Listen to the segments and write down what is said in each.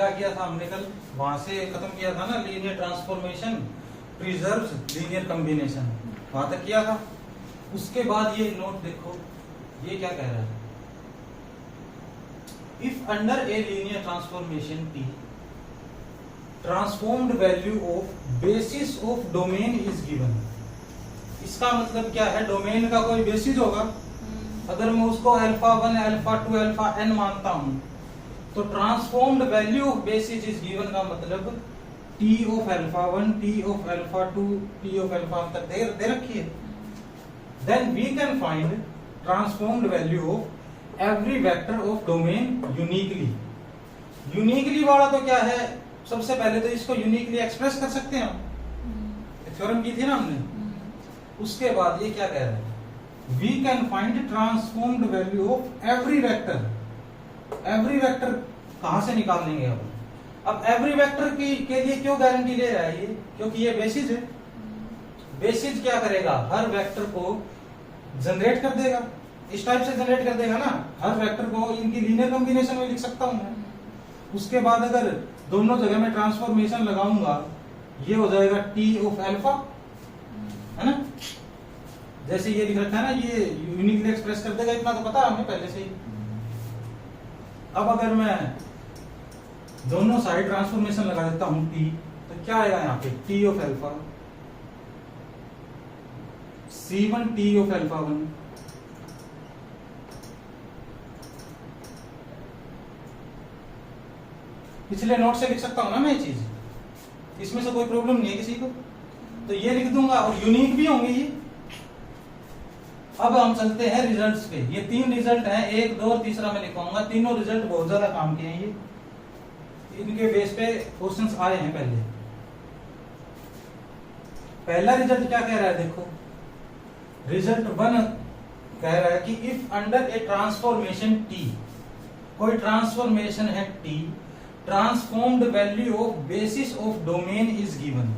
क्या किया था हमने कल, वहां से खत्म किया था ना, linear transformation preserves linear combination, वहां तक किया था। उसके बाद ये नोट देखो, ये क्या कह रहा है, if under a linear transformation T transformed value of basis of domain is given. इसका मतलब क्या है, डोमेन का कोई बेसिस होगा, अगर मैं उसको अल्फा 1 अल्फा 2 अल्फा n मानता हूं, तो transformed value of basis is given का मतलब t of alpha 1 t of alpha 2 t of alpha तक दे रखी है। Then we can find transformed value of every vector of domain uniquely. Uniquely वाला तो क्या है, सबसे पहले तो इसको यूनिकली एक्सप्रेस कर सकते हैं हम, थ्योरम की थी ना हमने। उसके बाद ये क्या कह रहा है, we can find transformed value of every vector. Every vector कहां से निकाल लेंगे अब एवरी वेक्टर के लिए क्यों गारंटी ले रहा है ये, क्योंकि ये बेसिस है। बेसिस क्या करेगा, हर वेक्टर को जनरेट कर देगा, इस टाइप से जनरेट कर देगा ना, हर वेक्टर को इनकी लीनियर कॉम्बिनेशन में लिख सकता हूं मैं। उसके बाद अगर दोनों जगह में ट्रांसफॉर्मेशन लगाऊंगा, ये हो जाएगा टी ऑफ अल्फा, है ना, जैसे ये लिख रखा है ना, ये यूनिकली एक्सप्रेस कर देगा, इतना तो पता है हमें पहले से ही। अब अगर मैं दोनों साइड ट्रांसफॉर्मेशन लगा देता हूं टी, तो क्या आएगा यहाँ पे, T of alpha C1 T of alpha 1 पिछले नोट से लिख सकता हूं ना मैं ये चीज, इसमें से कोई प्रॉब्लम नहीं है किसी को, तो ये लिख दूंगा और यूनिक भी होंगे ये। अब हम चलते हैं रिजल्ट्स पे। ये 3 रिजल्ट हैं, 1 2 और तीसरा मैं लिखवाऊंगा। तीनों रिजल्ट बहुत ज्यादा काम के हैं, ये इनके बेस पे क्वेश्चंस आए हैं पहले। पहला रिजल्ट क्या कह रहा है, देखो रिजल्ट 1 कह रहा है कि if under a transformation T, कोई ट्रांसफॉर्मेशन है T, transformed value of basis of domain is given.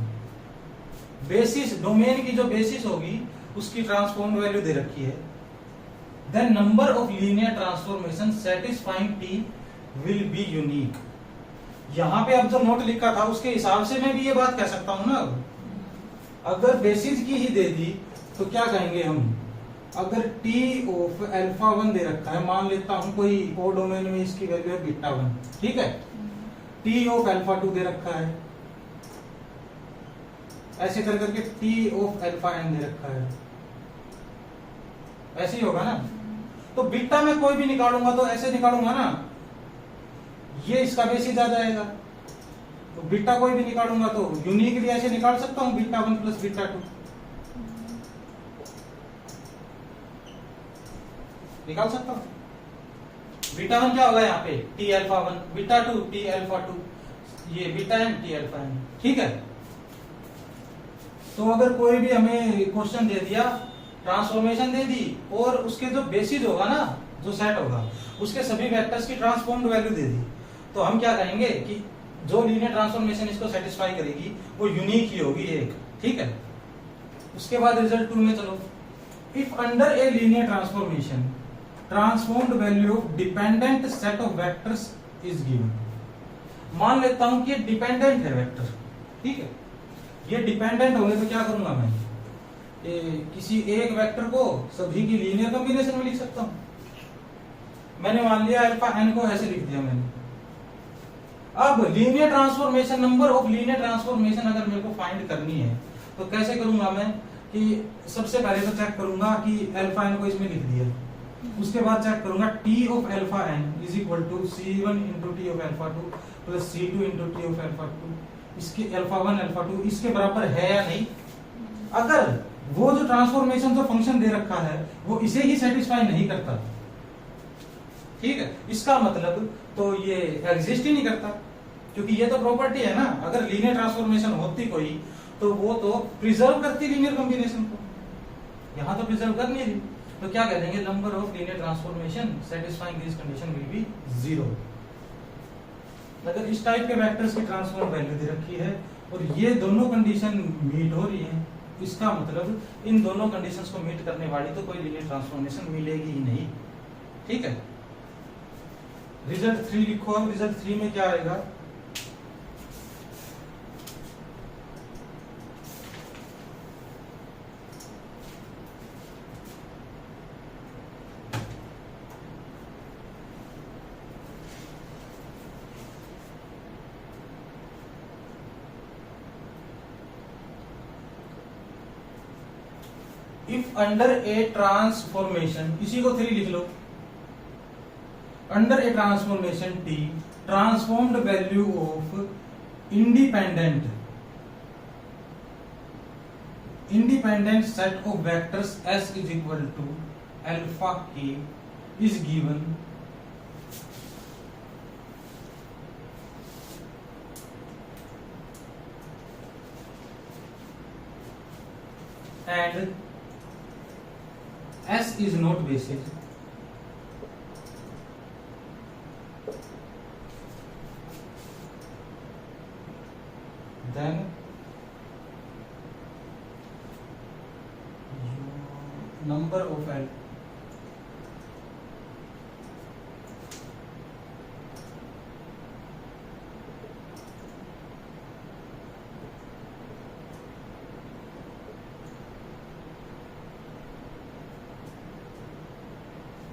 Basis, domain की जो बेसिस होगी उसकी ट्रांसफॉर्म्ड वैल्यू दे रखी है। Then number of linear transformation satisfying T will be unique. यहां पे अब जो नोट लिखा था उसके हिसाब से मैं भी ये बात कह सकता हूं ना। अगर बेसिस की ही दे दी तो क्या कहेंगे हम, अगर टी ऑफ अल्फा 1 दे रखा है, मान लेता हूं कोई और डोमेन में इसकी वैल्यू है बीटा 1, ठीक है, टी ऑफ अल्फा 2 दे रखा है, ऐसे कर करके टी ऑफ अल्फा n दे रखा है, ऐसे ही होगा ना। तो बीटा में कोई भी निकालूंगा तो ऐसे निकालूंगा ना, ये इसका बेसिस आ जाएगा। तो बीटा कोई भी निकालूंगा तो यूनिकली ऐसे निकाल सकता हूं, बीटा 1 प्लस बीटा 2 निकाल सकता हूं। बीटा 1 क्या होगा यहाँ पे, T alpha 1, beta 2 T alpha 2, ये beta n T alpha n, ठीक है। तो अगर कोई भी हमें क्वेश्चन दे दिया, ट्रांसफॉर्मेशन दे दी और उसके जो बेसिस होगा ना, जो सेट होगा, उसके सभी वेक्टर्स की ट्रांसफॉर्म्ड वैल्यू दे दी, तो हम क्या कहेंगे कि जो लीनियर ट्रांसफॉर्मेशन इसको सेटिस्फाई करेगी वो यूनिक ही होगी एक, ठीक है। उसके बाद रिजल्ट 2 में चलो, if under a linear transformation transformed value of dependent set of vectors is given. मान लेता हूं कि डिपेंडेंट है वेक्टर, ठीक है, ये डिपेंडेंट होंगे तो क्या करूंगा मैं, किसी एक वेक्टर को सभी की लीनियर कॉम्बिनेशन में लिख सकता हूं। मैंने मान लिया अल्फा n को ऐसे लिख दिया मैंने। अब linear transformation, number of linear transformation अगर मेरे को फाइंड करनी है तो कैसे करूंगा मैं, कि सबसे पहले तो चेक करूंगा कि अल्फा n को इसमें लिख दिया, उसके बाद चेक करूंगा T of alpha n is equal to C1 into T of alpha 2 plus C2 into T of alpha 2, इसके अल्फा 1 अल्फा 2 इसके बराबर है या नहीं। अगर वो जो ट्रांसफॉर्मेशन जो फंक्शन दे रखा है वो इसे ही सेटिस्फाई नहीं करता, ठीक है, इसका मतलब तो ये एग्जिस्ट ही नहीं करता, क्योंकि ये तो प्रॉपर्टी है ना। अगर लीनियर ट्रांसफॉर्मेशन होती कोई तो वो तो प्रिजर्व करती लीनियर कॉम्बिनेशन को, यहां तो प्रिजर्व कर नहीं रही, तो क्या कह देंगे, number of linear transformation satisfying this condition will be 0। अगर इस टाइप के वेक्टर्स की ट्रांसफॉर्म वैल्यू दे रखी है और ये दोनों कंडीशन मीट हो रही है, इसका मतलब इन दोनों कंडीशंस को मीट करने वाली तो कोई लीनियर ट्रांसफॉर्मेशन मिलेगी ही नहीं, ठीक है। रिजल्ट 3 लिखो। अब रिजल्ट 3 में क्या आएगा, इफ अंडर ए ट्रांसफॉर्मेशन, इसी को 3 लिख लो, under a transformation T, transformed value of independent set of vectors S is equal to alpha k is given and S is not basis, then number of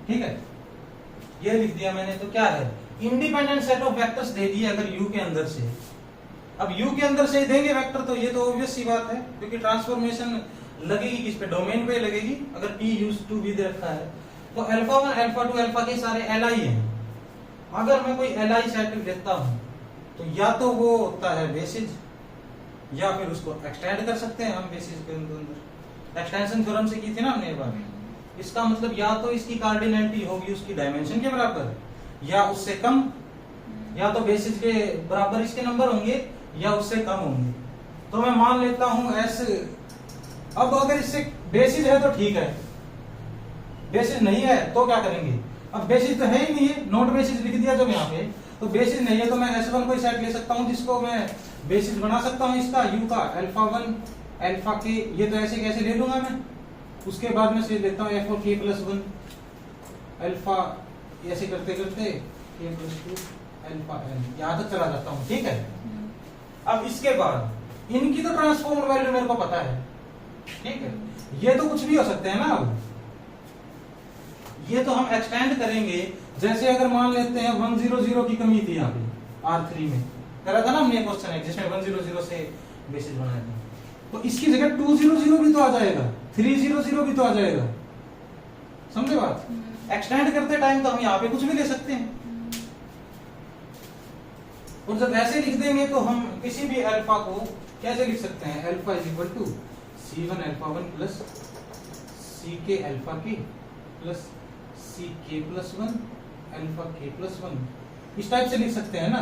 ठीक है, ये लिख दिया मैंने। तो क्या है, इंडिपेंडेंट सेट ऑफ वेक्टर्स दे दिए अगर U के अंदर से। अब U के अंदर से देंगे वेक्टर तो ये तो ऑब्वियस सी बात है, क्योंकि ट्रांसफॉर्मेशन लगेगी किस पे, डोमेन पे लगेगी। अगर P यूज टू भी दे रखा है तो अल्फा 1 अल्फा 2 अल्फा के सारे Li हैं। अगर मैं कोई Li सेट लेता हूं तो या तो वो होता है बेसिस, या फिर उसको एक्सटेंड कर सकते हैं हम बेसिस के अंदर। एक्सटेंशन थ्योरम से की थी ना हमने ये बात। इसका मतलब या तो इसकी कार्डिनैलिटी होगी उसकी डायमेंशन के बराबर, या उससे कम, या तो बेसिस के बराबर इसके नंबर होंगे या उससे कम होंगे। तो मैं मान लेता हूं S। अब अगर इससे बेसिस है तो ठीक है, बेसिस नहीं है तो क्या करेंगे। अब बेसिस तो है ही नहीं है, नॉट बेसिस लिख दिया जब यहाँ पे, तो बेसिस नहीं है तो मैं S1 कोई सेट ले सकता हूँ जिसको मैं बेसिस बना सकता हूँ इसका U का, अल्फा 1 अल्फा के, ये तो ऐसे कैसे ले लूंगा मैं। उसके बाद में से लेता हूँ F और K प्लस 1 अल्फा, ऐसे करते करते K प्लस 2 अल्फा N, यहाँ तक चला जाता हूँ, ठीक है। अब इसके बाद इनकी तो ट्रांसफॉर्म वैल्यू मेरे को पता है, ठीक है। ये तो कुछ भी हो सकते हैं ना। अब ये तो हम एक्सटेंड करेंगे, जैसे अगर मान लेते हैं 100 की कमी थी यहाँ पे R3 में, करा था ना हमने क्वेश्चन है जिसमें 100 से बेसिस बनाया था, तो इसकी जगह 200 भी तो आ जाएगा, 300 भी तो आ जाएगा, समझे बात। एक्सटेंड करते टाइम तो हम यहाँ पे कुछ भी ले सकते हैं, और जब ऐसे लिख देंगे तो हम किसी भी अल्फा को कैसे लिख सकते हैं, alpha is equal to C1 alpha 1 plus CK alpha K plus CK plus 1 alpha K plus 1, इस टाइप से लिख सकते हैं ना।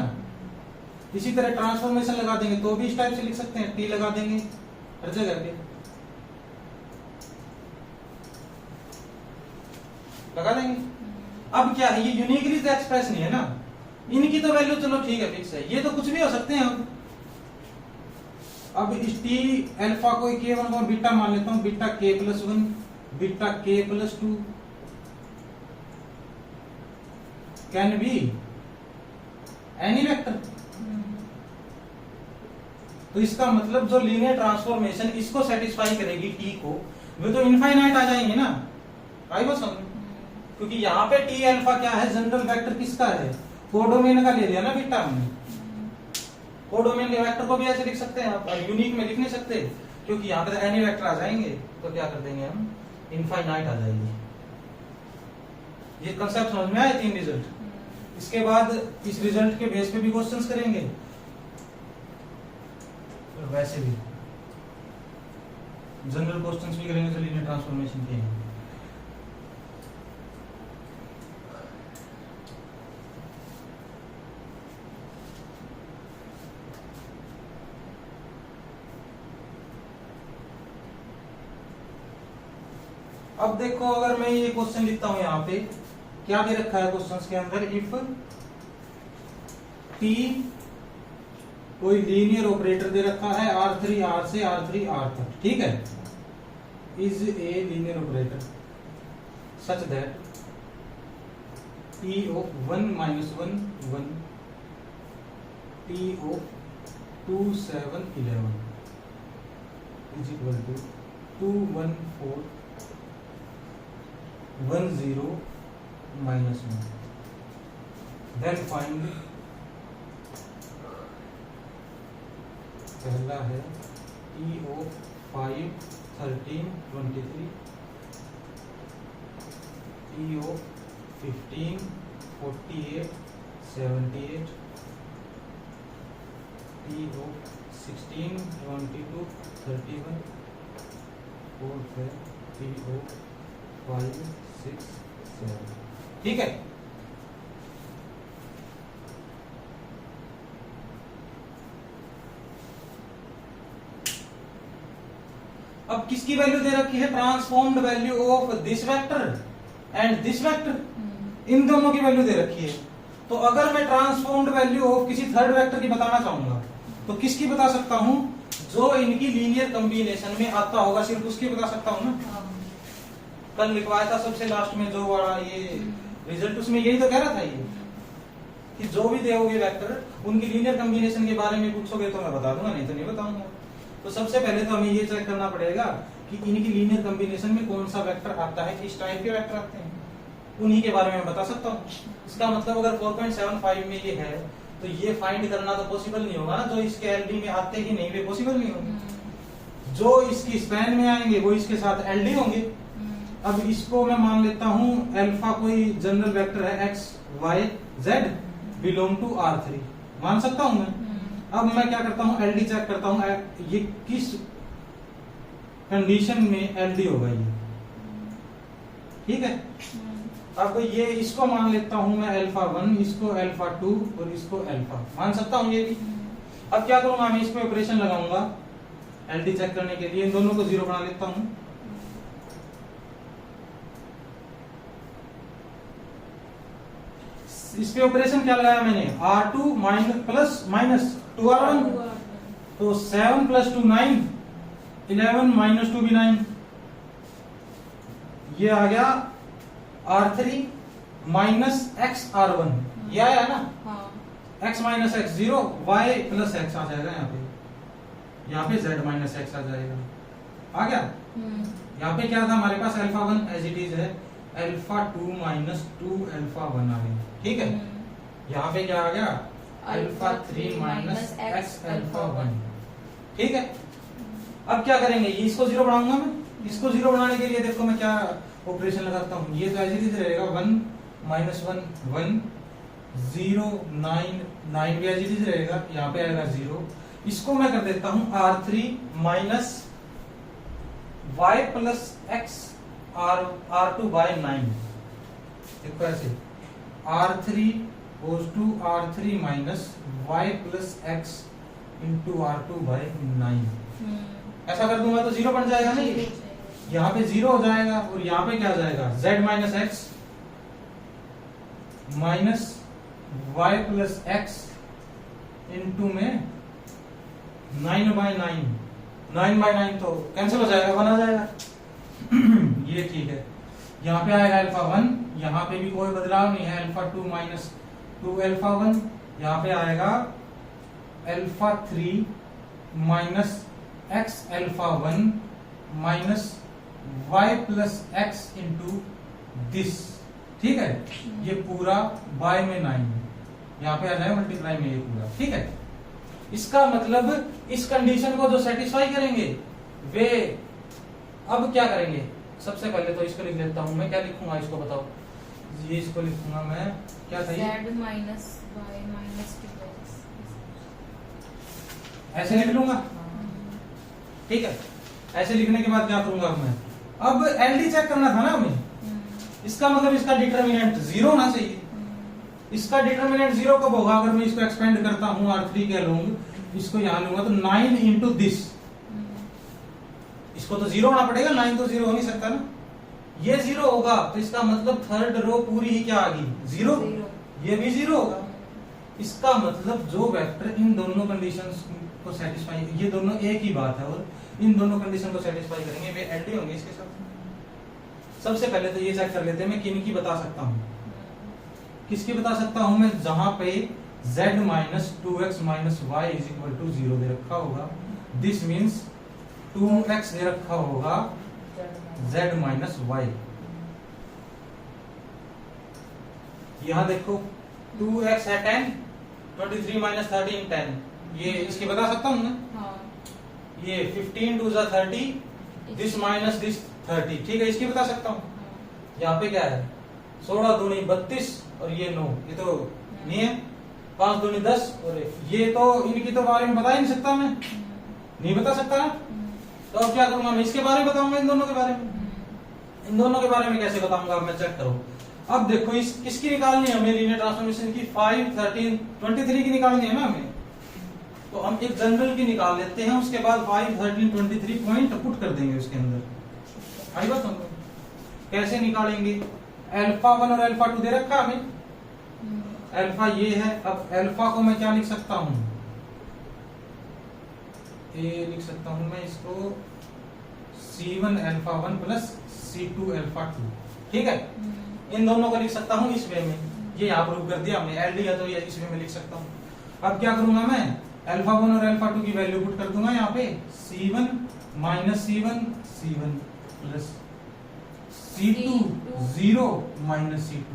इसी तरह ट्रांसफॉर्मेशन लगा देंगे तो भी इस टाइप से लिख सकते हैं, T लगा देंगे हर जगह पे, लगा देंगे। अब क्या है, ये यूनिकली तो एक्सप्रेस नहीं है ना, इनकी तो वैल्यू चलो ठीक है फिक्स है, ये तो कुछ भी हो सकते हैं। अब इस T अल्फा को K1 को बीटा मान लेता हूं, beta K plus 1 beta K plus 2 can be any vector. तो इसका मतलब जो लीनियर ट्रांसफॉर्मेशन इसको सेटिस्फाई करेगी T को, वो तो इनफाइनाइट आ जाएंगे ना, आई बात समझ। क्योंकि यहाँ पे T अल्फा क्या है, जनरल वेक्टर किसका है, कोडोमेन का ले लिया ना बीटा हमने। कोडोमेन के वेक्टर को भी ऐसे लिख सकते हैं आप, यूनिक में लिख नहीं सकते क्योंकि यहाँ पे एनी वेक्टर आ जाएंगे, तो क्या कर देंगे हम, इनफाइनाइट आ जाएंगे। ये कंसेप्ट समझ में आए, 3 रिजल्ट। इसके बाद इस रिजल्ट के बेस पे भी क्वेश्चंस करेंगे, और वैसे भी जनरल क्वेश्चंस भी करेंगे जो लीनियर ट्रांसफॉर्मेशन के हैं। अब देखो, अगर मैं ये क्वेश्चन लिखता हूं यहाँ पे, क्या दे रखा है क्वेश्चंस के अंदर, इफ T कोई लीनियर ऑपरेटर दे रखा है R3 R से R3 R तक, ठीक है, is a linear operator such that T of 1 minus 1 1 T of 2 7 11 is equal to 2 1 4 1 0 minus 1, then find, पहला है T of 5 13 23 PO 15 48 78 PO 16 22 31 4 PO 5 6 7। ठीक है, अब किसकी वैल्यू दे रखी है? Transformed value of this vector and this vector, इन दोनों की वैल्यू दे रखी है। तो अगर मैं ट्रांसफॉर्म्ड वैल्यू ऑफ किसी थर्ड वेक्टर की बताना चाहूंगा तो किसकी बता सकता हूं? जो इनकी लीनियर कॉम्बिनेशन में आता होगा सिर्फ उसकी बता सकता हूं ना। कल लिखवाया था सबसे लास्ट में जो वाला ये रिजल्ट, उसमें यही तो कह रहा था ये कि जो भी दोगे वेक्टर उनकी लीनियर कॉम्बिनेशन के बारे में पूछोगे तो मैं बता दूंगा, नहीं तो नहीं बताऊंगा। तो सबसे पहले तो हमें ये चेक करना पड़ेगा कि इनकी लीनियर कॉम्बिनेशन में कौन सा वेक्टर आता है, किस टाइप के वेक्टर आते हैं, उन्हीं के बारे में बता सकता हूँ। इसका मतलब अगर 4.75 में ये है तो ये फाइंड करना तो पॉसिबल नहीं होगा ना, जो इसके एलडी में आते ही नहीं वे पॉसिबल नहीं होंगे। जो इसकी स्पैन में आएंगे वो इसके साथ एलडी होंगे। अब इसको मैं मान लेता हूँ अल्फा कोई जनरल वेक्टर है x y z belong to R3, मान सकता हूँ मैं। अब मैं क्या करता हूँ, एलडी चेक करता हूँ ये किस कंडीशन में एलडी होगा ये। ठीक है, अब ये इसको मान लेता हूं मैं अल्फा 1, इसको अल्फा 2 और इसको अल्फा, मान सकता हूं ये भी। अब क्या करूंगा, मैं इस पे ऑपरेशन लगाऊंगा एलडी चेक करने के लिए, इन दोनों को 0 बना लेता हूं। इस पे ऑपरेशन क्या लगाया मैंने, R2 प्लस माइनस 2R1, तो 7 + 2 9, 11 - 2 भी 9, ये आ गया R3 माइनस x R1, ये आया ना। x minus x 0, y plus x आ जाएगा यहाँ पे z माइनस x आ जाएगा, आ गया। यहाँ पे क्या था हमारे पास, अल्फा 1 एज इट इज है, अल्फा 2 माइनस 2 अल्फा 1 आ गया। ठीक है, यहाँ पे क्या आ गया, अल्फा 3 माइनस x अल्फा 1। ठीक है, अब क्या करेंगे, ये इसको 0 बनाऊंगा मैं। इसको 0 बनाने के लिए देखो मैं क्या ऑपरेशन लगाता हूँ, ये तो एज इट इज रहेगा, 1 - 1 1 0 9 9 भी एज इट इज रहेगा, यहाँ पे आएगा 0। इसको मैं कर देता हूँ R3 minus y plus x R2 by 9। देखो ऐसे R3 goes to R3 minus y plus x into R2 by 9। ऐसा कर दूंगा तो 0 बन जाएगा ना, यहाँ पे 0 हो जाएगा और यहाँ पे क्या आ जाएगा, z minus x minus y plus x into में 9/9, 9/9 तो कैंसिल हो जाएगा, 1 आ जाएगा। ये ठीक है, यहाँ पे आएगा अल्फा 1, यहाँ पे भी कोई बदलाव नहीं है, अल्फा 2 माइनस 2 अल्फा 1, यहाँ पे आएगा alpha 3 minus x alpha 1 minus y plus x into this. ठीक है, ये पूरा बाय में 9, यहाँ पे आ जाएगा मल्टीप्लाई में ये पूरा। ठीक है, इसका मतलब इस कंडीशन को जो सेटिस्फाई करेंगे वे अब क्या करेंगे, सबसे पहले तो इसको लिख लेता हूं मैं, क्या लिखूंगा इसको बताओ, ये इसको लिखूंगा मैं, क्या सही, z minus y minus 2x, ऐसे लिख लूंगा। ठीक है, ऐसे लिखने के बाद क्या करूंगा मैं, अब एलडी चेक करना था ना हमें, इसका मतलब इसका डिटरमिनेंट 0 होना चाहिए। इसका डिटरमिनेंट 0 कब होगा, अगर मैं इसको एक्सपेंड करता हूं R3 के लूंगा, इसको यहां लूंगा तो 9 इंटू दिस, इसको तो 0 होना पड़ेगा, 9 तो 0 हो नहीं सकता ना, ये 0 होगा तो इसका मतलब थर्ड रो पूरी ही क्या आ गई, 0, ये भी 0 होगा। इसका मतलब जो वेक्टर इन दोनों कंडीशंस को सेटिस्फाई, ये दोनों एक ही बात है, और इन दोनों कंडीशन को सेटिस्फाई करेंगे वे एलडी होंगे इसके साथ। सबसे पहले तो ये चेक कर लेते हैं मैं किन की बता सकता हूं, किसकी बता सकता हूं मैं, जहां पे z minus 2x minus y is equal to 0 दे रखा होगा, दिस मीन्स 2x दे रखा होगा z माइनस y। यहां देखो 2x है 10, 23 माइनस 13 10, ये इसकी बता सकता हूं मैं। ये 15 2 30, दिस माइनस दिस 30, ठीक है, इसकी बता सकता हूँ। यहाँ पे क्या है 16 दूनी 32 और ये 9, ये तो नहीं है। 5 दूनी 10 और ये तो इनकी तो बारे में बता ही नहीं सकता मैं, नहीं बता सकता ना। तो अब क्या करूंगा मैं, इसके बारे में बताऊंगा, इन दोनों के बारे में। इन दोनों के बारे में कैसे बताऊंगा, अब मैं चेक करो। अब देखो इस किसकी निकालनी है हमें, लीनियर ट्रांसफॉर्मेशन की 5, 13, 23 की निकालनी है ना हमें। तो हम एक जनरल की निकाल लेते हैं, उसके बाद 5, 13, 23 पॉइंट पुट कर देंगे उसके अंदर। आई बात समझो कैसे निकालेंगे। अल्फा 1 और अल्फा 2 दे रखा हमें, अल्फा ये है। अब अल्फा को मैं क्या लिख सकता हूं, ये लिख सकता हूं मैं इसको C1 alpha 1 plus C2 alpha 2, ठीक है। इन दोनों को लिख सकता हूं इस वे में, ये यहाँ प्रूव कर दिया हमने, एलडी है तो ये इस वे में लिख सकता हूं। अब क्या करूंगा मैं, अल्फा 1 और अल्फा 2 की वैल्यू पुट कर दूंगा यहाँ पे, C1 minus C1 plus C2 0 minus C2,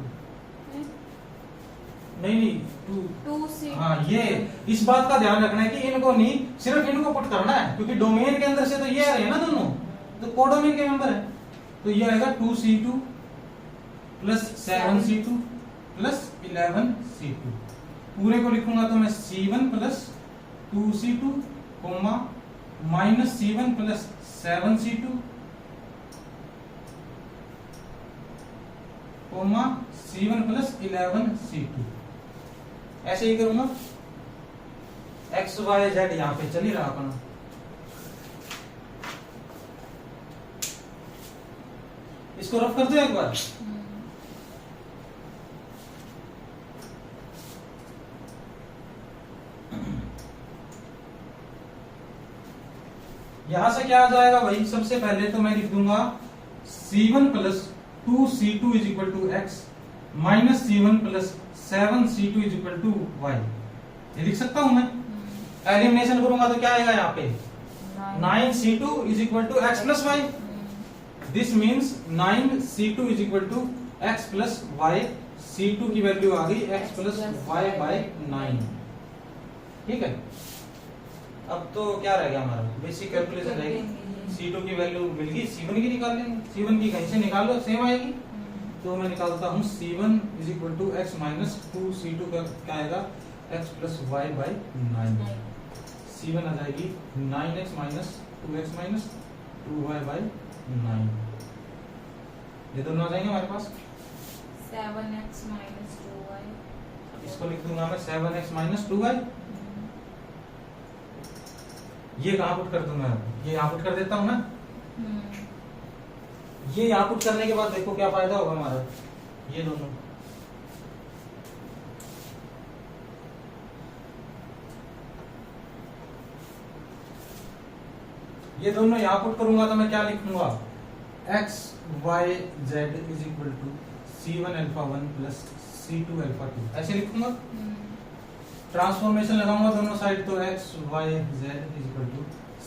नहीं 2 हाँ, ये इस बात का ध्यान रखना है कि इनको नहीं, सिर्फ इनको पुट करना है, क्योंकि डोमेन के अंदर से तो ये आ रहे हैं ना दोनों, तो कोडोमेन के मेंबर है। तो ये आएगा 2C2 plus 7C2 plus 11C2। पूरे को लिखूंगा तो मैं C1 plus 2C2 comma minus C1 plus 7C2 comma C1 plus 11C2। ऐसे ही करूंगा, एक्स वाई जेड यहाँ पे चल ही रहा अपना। इसको रफ कर दो एक बार। यहां से क्या आ जाएगा भाई, सबसे पहले तो मैं लिख दूंगा C1 plus 2C2 is equal to x minus C1 plus 7C2 is equal to y. ये लिख सकता हूं मैं। एलिमिनेशन करूंगा तो क्या आएगा यहाँ पे, 9C2 is equal to x plus y. This means 9C2 is equal to x plus y. C2 की वैल्यू आ गई x प्लस वाई बाई 9, ठीक है। अब तो क्या रह गया हमारा, बेसिक कैलकुलेशन रहेगी। C2 की वैल्यू मिल गई, C1 की निकाल लेंगे। C1 की कहीं से निकाल लो, सेम आएगी। तो मैं निकालता हूँ C1 is equal to x minus 2C2 का क्या आएगा, x plus y by 9। C1 आ जाएगी 9x minus 2x minus 2y by 9। ये दोनों आ जाएंगे हमारे पास। 7x माइनस 2y, इसको लिख दूंगा मैं 7x माइनस 2y। ये कहाँ पुट कर दूंगा, ये यहाँ पुट कर देता हूँ ना। ये यहाँ पुट करने के बाद देखो क्या फायदा होगा हमारा, ये दोनों यहाँ पुट करूंगा तो मैं क्या लिखूंगा, x y z is equal to C1 alpha 1 plus C2 alpha 2, ऐसे लिखूंगा। ट्रांसफॉर्मेशन लगाऊंगा दोनों साइड तो x y z is equal to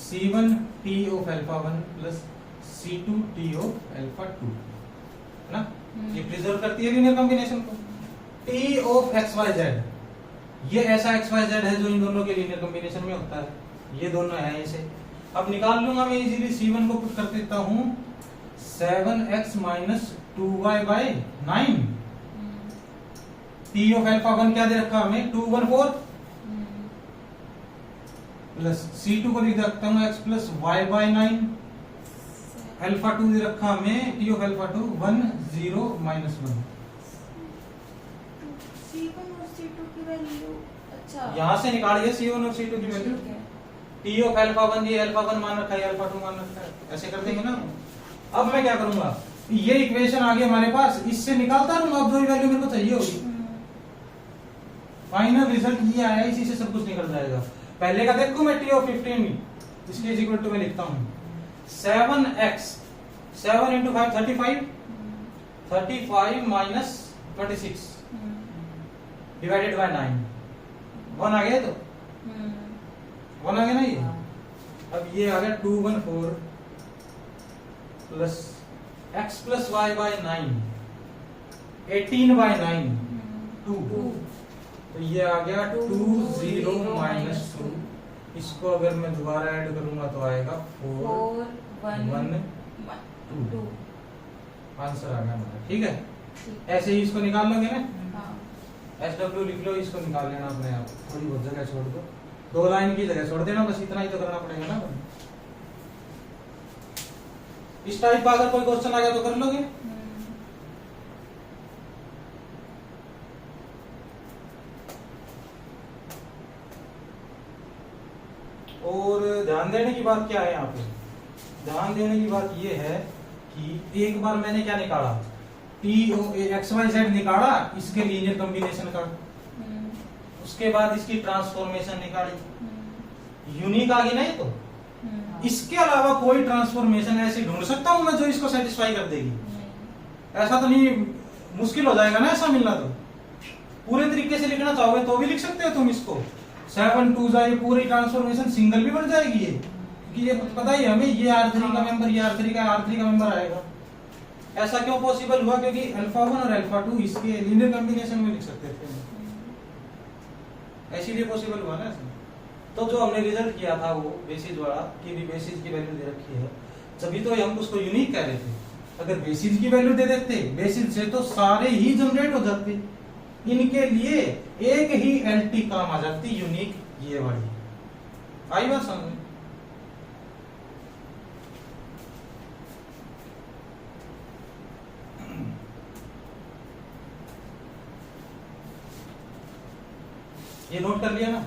C1 t of alpha 1 plus C2 t of alpha 2 ना। ये प्रिजर्व करती है लीनियर कॉम्बिनेशन को। t of x y z, ये ऐसा x y z है जो इन दोनों के लीनियर कॉम्बिनेशन में होता है, ये दोनों है ऐसे। अब निकाल लूंगा मैं इजीली, C1 को पुट कर देता हूं 7x minus 2y by 9। t of alpha 1 क्या दे रखा हमें, 214 प्लस C2 को लिख सकता हूँ x plus y by 9। Alpha 2 दे रखा हमें t of alpha 2 1 0 minus 1। C1 और C2 की वैल्यू, अच्छा यहाँ से निकालिए C1 और C2 की वैल्यू। t ऑफ अल्फा 1 ये अल्फा 1 मान रखा है, अल्फा 2 मान रखा है, ऐसे कर देंगे ना। अब मैं क्या करूंगा, ये इक्वेशन आ गई हमारे पास, इससे निकालता रहूंगा अब जो वैल्यू मेरे को चाहिए होगी। फाइनल रिजल्ट ये आया, इसी से सब कुछ निकल जाएगा। पहले का देखो मैं t ऑफ 15, इसके इज इक्वल टू मैं लिखता हूं 7x 7 into 5 35 35 minus 26 divided by 9। 1 आ गया, तो 1 आ गया ना ये। अब ये आ गया 214 plus x plus y by 9 18 by 9 2। तो ये आ गया 20 माइनस 2। इसको अगर मैं दोबारा ऐड करूंगा तो आएगा 4 1 2। आंसर आ गया हमारा, ठीक है। ठीक। ऐसे ही इसको निकाल लोगे ना, हाँ SW लिख लो, इसको निकाल लेना अपने आप, थोड़ी बहुत जगह छोड़ दो, 2 लाइन की जगह छोड़ देना, बस इतना ही तो करना पड़ेगा ना। इस टाइप का अगर कोई क्वेश्चन आ गया तो कर लोगे। और ध्यान देने की बात क्या है यहाँ पे, ध्यान देने की बात ये है कि एक बार मैंने क्या निकाला, XYZ निकाला, इसके लीनियर कॉम्बिनेशन का, उसके बाद इसकी ट्रांसफॉर्मेशन निकाली, यूनिक आ गई ना ये तो। इसके अलावा कोई ट्रांसफॉर्मेशन ऐसी ढूंढ सकता हूं मैं जो इसको सेटिस्फाई कर देगी? ऐसा तो नहीं, मुश्किल हो जाएगा ना ऐसा मिलना। तो पूरे तरीके से लिखना चाहोगे तो भी लिख सकते हो तुम इसको, 7 2 जाए, पूरी ट्रांसफॉर्मेशन सिंगल भी बन जाएगी ये, क्योंकि ये पता ही हमें ये R3 का मेंबर, ये R3 का मेंबर आएगा। ऐसा क्यों पॉसिबल हुआ? क्योंकि α1 और α2 इसके लीनियर कॉम्बिनेशन में लिख सकते थे, इसीलिए पॉसिबल हुआ ना ऐसा। तो जो हमने रिजल्ट किया था वो बेसिस वाला, कि भी बेसिस की वैल्यू दे रखी है, तभी तो हम उसको यूनिक कह रहे थे। अगर बेसिस की वैल्यू दे देते बेसिस से तो सारे ही जनरेट हो जाते, इनके लिए एक ही LT काम आ जाती, यूनिक ये वाली। आई बात समझ? ये नोट कर लिया ना?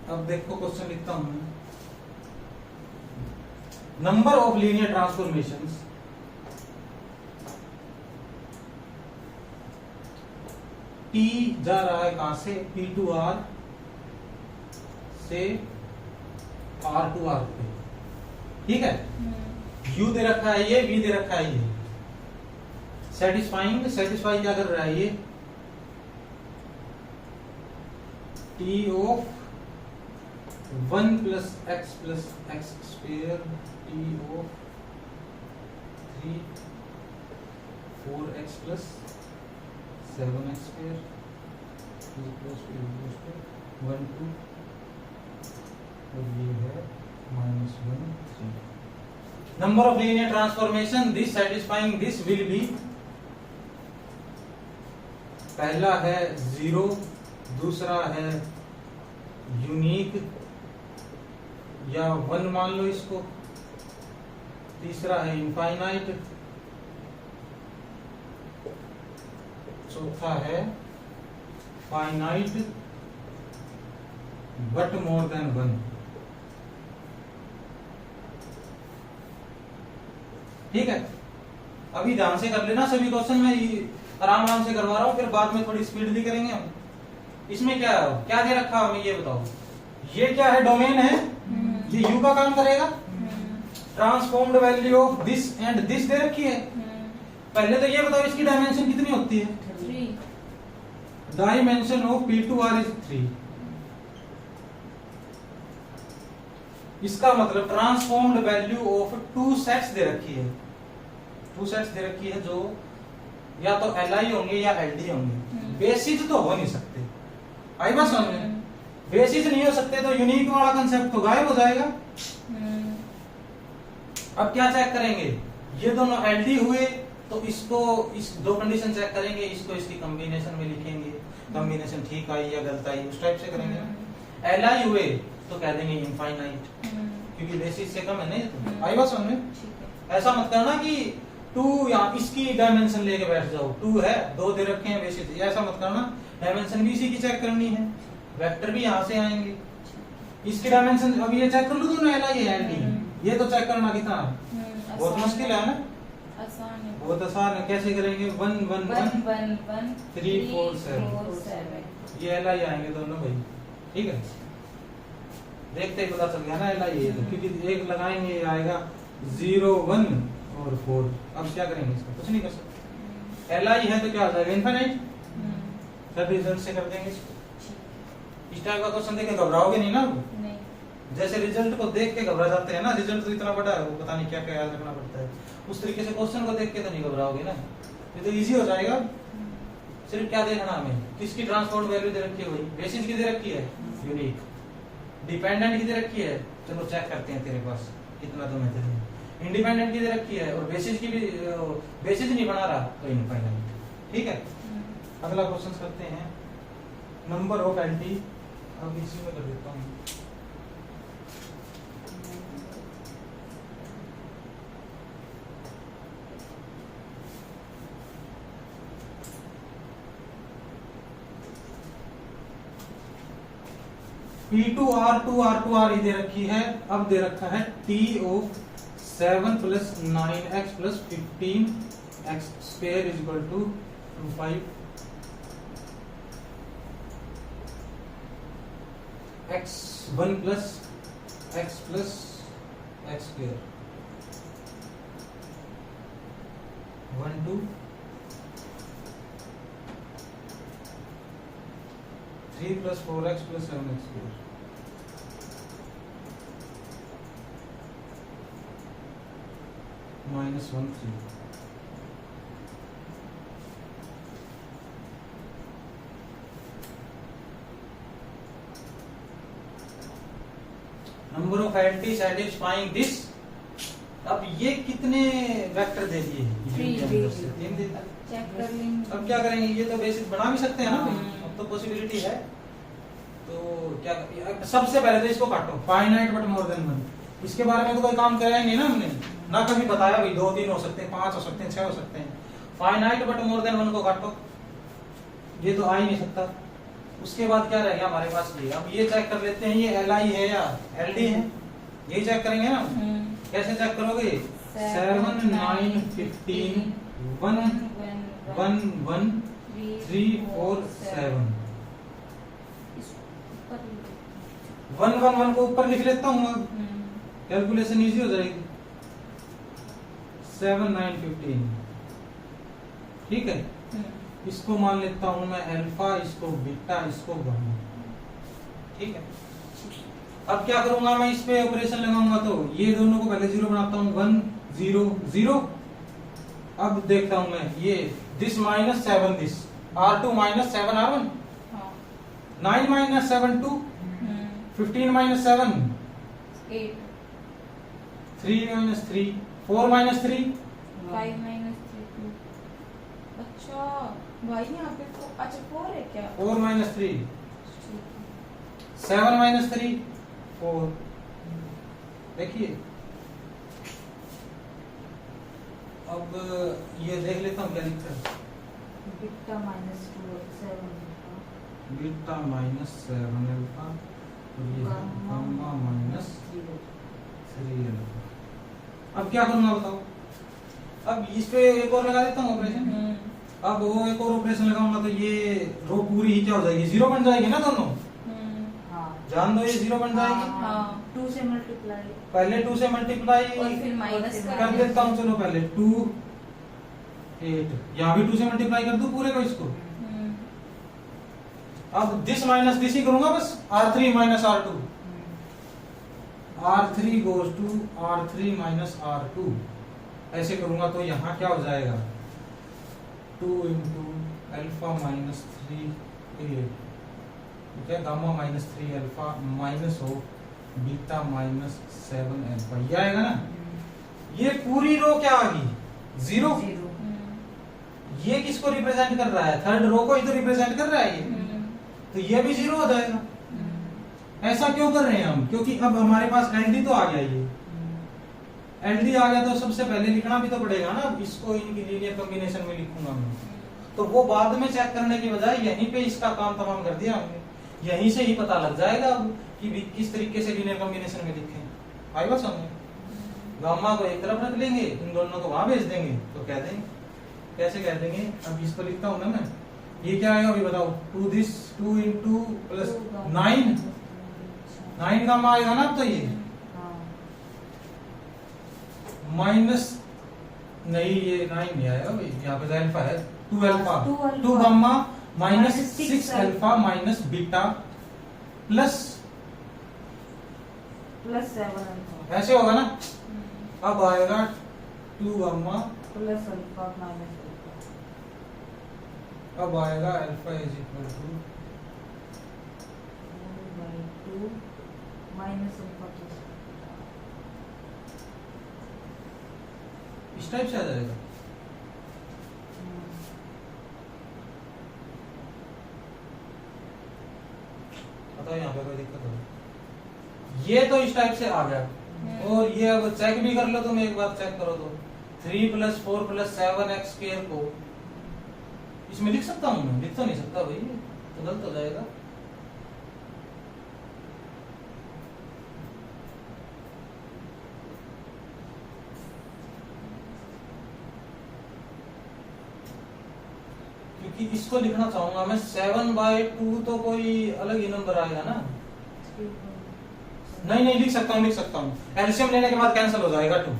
अब देखो क्वेश्चन लिखता हूं मैं, number of linear transformations T जा रहा है कहां से, P to R से R to R पे, ठीक है। U दे रखा है ये, V दे रखा है ये, सेटिस्फाई क्या कर रहा है ये, T of 1 plus x square, T of 3 4x plus 7x square is equals to 1 2, और ये है -1 3। Number of linear transformation this satisfying this will be, पहला है 0, दूसरा है यूनिक या 1 मान लो इसको, तीसरा है इनफाइनाइट, चौथा है फाइनाइट बट मोर देन 1। ठीक है, अभी ध्यान से कर लेना सभी क्वेश्चन, मैं आराम से करवा रहा हूं, फिर बाद में थोड़ी स्पीड भी करेंगे हम। इसमें क्या क्या दे रखा हमें ये बताओ, ये क्या है, डोमेन है, ये U का काम करेगा, transformed value of this and this they रखी है। पहले तो ये बताओ इसकी डायमेंशन कितनी होती है, 3। Dimension of P to R is 3। इसका मतलब ट्रांसफॉर्म्ड वैल्यू ऑफ 2 सेट्स दे रखी है, 2 सेट्स दे रखी है जो या तो Li होंगे या LD होंगे, बेसिस तो हो नहीं सकते। आई बात समझ में? बेसिस नहीं हो सकते तो यूनिक वाला कंसेप्ट तो गायब हो जाएगा। अब क्या चेक करेंगे, ये दोनों LD हुए तो इसको इस 2 कंडीशन चेक करेंगे, इसको इसकी कॉम्बिनेशन में लिखेंगे, कॉम्बिनेशन ठीक आई या गलत आई, उस टाइप से करेंगे। Li हुए तो कह देंगे इनफाइनाइट, क्योंकि बेसिस से कम है ना ये तो। आई बात समझ में? ऐसा मत करना कि 2 या इसकी डायमेंशन लेके बैठ जाओ, 2 है 2 दे रखे हैं बेसिस, ऐसा मत करना। डायमेंशन भी इसी की चेक करनी है, वेक्टर भी यहाँ से आएंगे, इसकी डायमेंशन अब ये चेक कर लो दोनों Li है LD, ये तो चेक करना कितना बहुत मुश्किल है ना, आसान है, बहुत आसान है। कैसे करेंगे, 1 1 1 3 4 7, ये Li आएंगे दोनों भाई, ठीक है। देखते ही पता चल गया ना Li है, क्योंकि एक लगाएंगे ये आएगा 0 1 और 4। अब क्या करेंगे, इसका कुछ नहीं कर सकते। Li है तो क्या आ जाएगा, इनफाइनाइट। सब रिजल्ट से कर देंगे इसको। इस टाइप का क्वेश्चन देखें घबराओगे नहीं ना, नहीं। जैसे रिजल्ट को देख के घबरा जाते हैं ना, रिजल्ट तो इतना बड़ा है, वो पता नहीं क्या क्या याद रखना पड़ता है, उस तरीके से क्वेश्चन को देख के तो नहीं घबराओगे ना, ये तो इजी हो जाएगा। सिर्फ क्या देखना हमें, किसकी ट्रांसपोर्ट वैल्यू दे रखी है, वही बेसिस की दे रखी है, यूनिक, डिपेंडेंट की दे रखी है, चलो चेक करते हैं तेरे पास कितना तो मेथड है, इंडिपेंडेंट की दे रखी है, और बेसिस की भी, बेसिस नहीं बना रहा तो इनफाइनाइट। ठीक है, अगला क्वेश्चन करते हैं, नंबर ऑफ एंटी, अब इसी में कर देता हूँ। P2 R2 दे रखी है, अब दे रखा है T of 7 plus 9x plus 15x square is equal to 5 x1 plus x square 1 2 3 plus 4x plus 7x square minus 1 3। Number of anti satisfying this, अब ये कितने वेक्टर दे दिए? तीन देता है। चेक कर लेंगे। अब क्या करेंगे, ये तो बेसिक बना भी सकते हैं ना, हाँ। अब तो पॉसिबिलिटी है। तो क्या, सबसे पहले तो इसको काटो, फाइनाइट बट मोर देन 1। इसके बारे में तो कोई काम कराएंगे ना हमने, ना कभी बताया भाई 2 3 हो सकते हैं, 5 हो सकते हैं, 6 हो सकते हैं। फाइनाइट बट मोर देन 1 को काटो, ये तो आ ही नहीं सकता। उसके बाद क्या रहेगा हमारे पास, ये अब ये चेक कर लेते हैं, ये LI है या LD है, ये चेक करेंगे ना। कैसे चेक करोगे? 7 9 15 1 1 1 3 4 7 1 1 1 को ऊपर लिख लेता हूँ, कैलकुलेशन इजी हो जाएगी। 7 9 15, ठीक है। इसको मान लेता हूं मैं अल्फा, इसको बीटा, इसको गामा, ठीक है। अब क्या करूंगा मैं, इस पे ऑपरेशन लगाऊंगा, तो ये दोनों को पहले 0 बनाता हूं, 1 0 0। अब देखता हूं मैं, ये this minus 7 this, R2 minus 7 R1, 9 minus 7 2, 15 minus 7 8, 3 minus 3, 4 minus 3 5 minus 3 2। अच्छा भाई यहाँ पे तो, अच्छा 4 है क्या? 4 माइनस 3 7 माइनस 3 4। देखिए अब ये देख लेता हूँ क्या लिखा है, beta minus 2 7 beta minus 7 alpha, और ये है गामा माइनस 3 अल्फा। अब क्या करूंगा बताओ, अब इस पे एक और लगा देता हूँ ऑपरेशन। अब वो एक और ऑपरेशन लगाऊंगा तो ये रो पूरी ही क्या हो जाएगी, 0 बन जाएगी ना दोनों। हाँ जान दो, ये 0 बन जाएगी। हाँ। 2 से मल्टीप्लाई, पहले 2 से मल्टीप्लाई और फिर माइनस कर देता हूँ, चलो पहले 2 8, यहाँ भी 2 से मल्टीप्लाई कर दूं पूरे को इसको। अब दिस माइनस दिस ही करूंगा बस, R3 minus R2, R3 goes to R3 minus R2, ऐसे करूंगा तो यहाँ क्या हो जाएगा, 2 इंटू अल्फा माइनस 3 8, ठीक है, गामा माइनस 3 अल्फा माइनस हो बीटा माइनस 7 अल्फा, ये आएगा ना। ये पूरी रो क्या आ गई, 0। ये किसको रिप्रेजेंट कर रहा है, थर्ड रो को ही तो रिप्रेजेंट कर रहा है ये, तो ये भी 0 हो जाएगा। ऐसा क्यों कर रहे हैं हम, क्योंकि अब हमारे पास LD तो आ गया, ये LD आ गया तो सबसे पहले लिखना भी तो पड़ेगा ना, इसको इनकी लीनियर कॉम्बिनेशन में लिखूंगा मैं, तो वो बाद में चेक करने की बजाय यहीं पे इसका काम तमाम कर दिया हमने, यहीं से ही पता लग जाएगा अब कि भी किस तरीके से लीनियर कॉम्बिनेशन में लिखें। आई बात समझे, गामा को एक तरफ रख लेंगे, इन दोनों को वहां भेज देंगे, तो कह देंगे, कैसे कह देंगे, अब इसको लिखता हूं ना मैं, ये क्या आएगा अभी बताओ, 2 दिस 2 इंटू प्लस 9 गामा आएगा ना। अब तो ये माइनस नहीं, ये 9 नहीं आएगा भाई, यहाँ पे अल्फा है, 2 alpha 2 gamma minus 6 alpha minus beta plus plus 7 alpha ऐसे होगा ना। अब आएगा 2 gamma, plus alpha minus alpha. अब आएगा alpha is equal to 1/2 minus alpha plus इस टाइप से आ जाएगा। बताओ यहाँ पे कोई दिक्कत हो? ये तो इस टाइप से आ गया। और ये अब चेक भी कर लो, तुम एक बार चेक करो तो 3 + 4 + 7x² को इसमें लिख सकता हूँ मैं? लिख तो नहीं सकता भाई, तो गलत हो जाएगा। क्योंकि इसको लिखना चाहूंगा मैं 7/2, तो कोई अलग ही नंबर आएगा ना। नहीं नहीं लिख सकता हूँ। एलसीएम लेने के बाद कैंसिल हो जाएगा 2।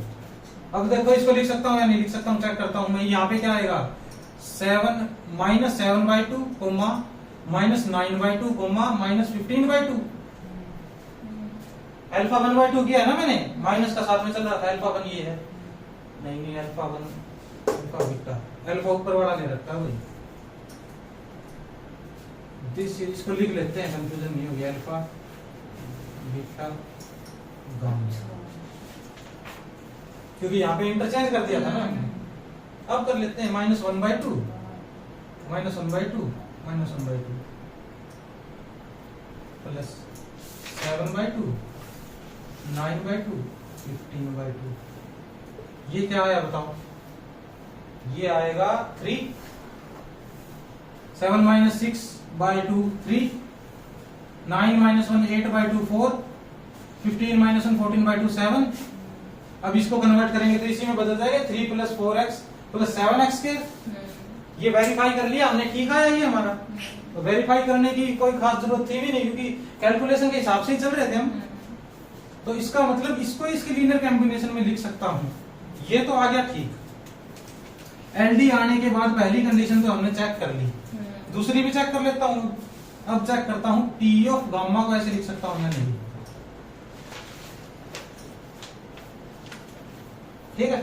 अब देखो इसको लिख सकता हूँ या नहीं लिख सकता हूँ, चेक करता हूँ मैं। यहाँ पे क्या आएगा 7 -7/2 कोमा -9/2 कोमा -15/2। अल्फा 1/2 किया है ना मैंने, माइनस का साथ में चल रहा था। अल्फा 1 ये है, नहीं अल्फा 1 अल्फा बीटा, अल्फा ऊपर वाला नहीं रखता भाई। इसको लिख लेते हैं, कंफ्यूजन नहीं होगी। अल्फा बीटा गामा, क्योंकि यहाँ पे इंटरचेंज कर दिया था ना। अब कर लेते हैं -1/2 -1/2 प्लस 7/2 9/2 15/2। ये क्या आया बताओ? ये आएगा 3। 7 - 6/2 3, 9 - 1 8/2 4, 15 - 1 14/2 7। अब इसको कन्वर्ट करेंगे तो इसी में बदल जाएगा 3 + 4x + 7x²। ये वेरीफाई कर लिया हमने, ठीक आया ये हमारा। तो वेरीफाई करने की कोई खास जरूरत थी भी नहीं, क्योंकि कैलकुलेशन के हिसाब से ही चल रहे थे हम। तो इसका मतलब इसको इसके लीनियर कॉम्बिनेशन में लिख सकता हूं। ये तो आ गया ठीक। एलडी आने के बाद पहली कंडीशन तो हमने चेक कर ली, दूसरी भी चेक कर लेता हूं। अब चेक करता हूं टी ऑफ गामा को ऐसे लिख सकता हूं या नहीं। ठीक है,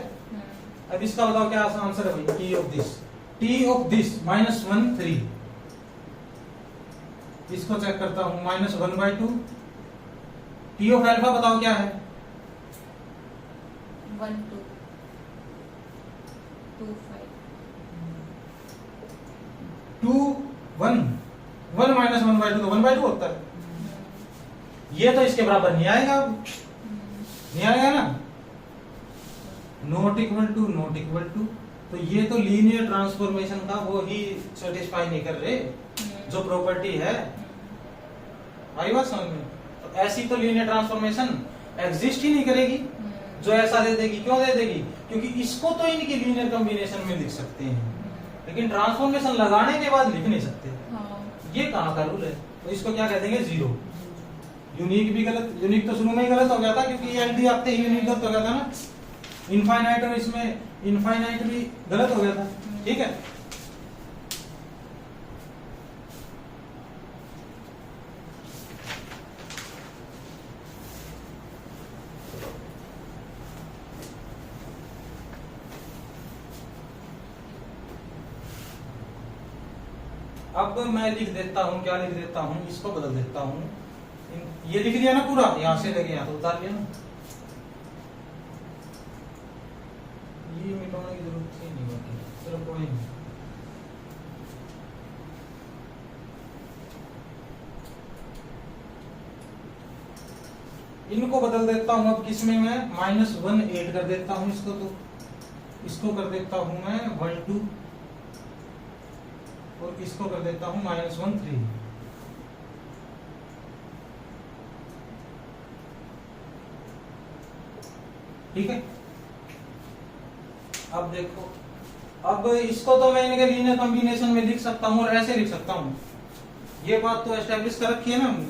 अब इसका बताओ क्या आंसर है भाई? T of this -1 3। इसको चेक करता हूं -1/2। टी ऑफ अल्फा बताओ क्या है? 1 2 2 5 2 1 1 - 1/2 तो 1/2 होता है। ये तो इसके बराबर नहीं आएगा, नहीं आएगा ना। नॉट इक्वल टू, तो ये तो लीनियर ट्रांसफॉर्मेशन का वो ही सेटिस्फाई नहीं कर रहे जो प्रॉपर्टी है। आई बात समझ में? तो ऐसी तो लीनियर ट्रांसफॉर्मेशन एग्जिस्ट ही नहीं करेगी जो ऐसा दे देगी। क्यों दे देगी? क्योंकि इसको तो इनकी लीनियर कॉम्बिनेशन में लिख सकते हैं, लेकिन ट्रांसफॉर्मेशन लगाने के बाद लिख नहीं सकते। ये कहाँ का रूल है? तो इसको क्या कह देंगे? 0। यूनिक भी गलत, यूनिक तो शुरू में ही गलत हो गया था, क्योंकि एलडी आते ही यूनिक गलत हो गया था ना। इनफाइनाइट और इसमें इनफाइनाइट भी गलत हो गया था। ठीक है, अब मैं लिख देता हूं, क्या लिख देता हूं, इसको बदल देता हूं। ये लिख दिया ना पूरा, यहां से लेके यहां तो उतार लिया ना। ये मिटाने की जरूरत ही नहीं होती, चलो कोई नहीं। इनको बदल देता हूं अब किसमें? मैं -1 8 कर देता हूं इसको, तो इसको कर देता हूं मैं 1 2, और इसको कर देता हूं -1 3। ठीक है, अब देखो, अब इसको तो मैं इनके लीनियर कॉम्बिनेशन में लिख सकता हूं और ऐसे लिख सकता हूं। ये बात तो एस्टेब्लिश कर रखी है ना हमने।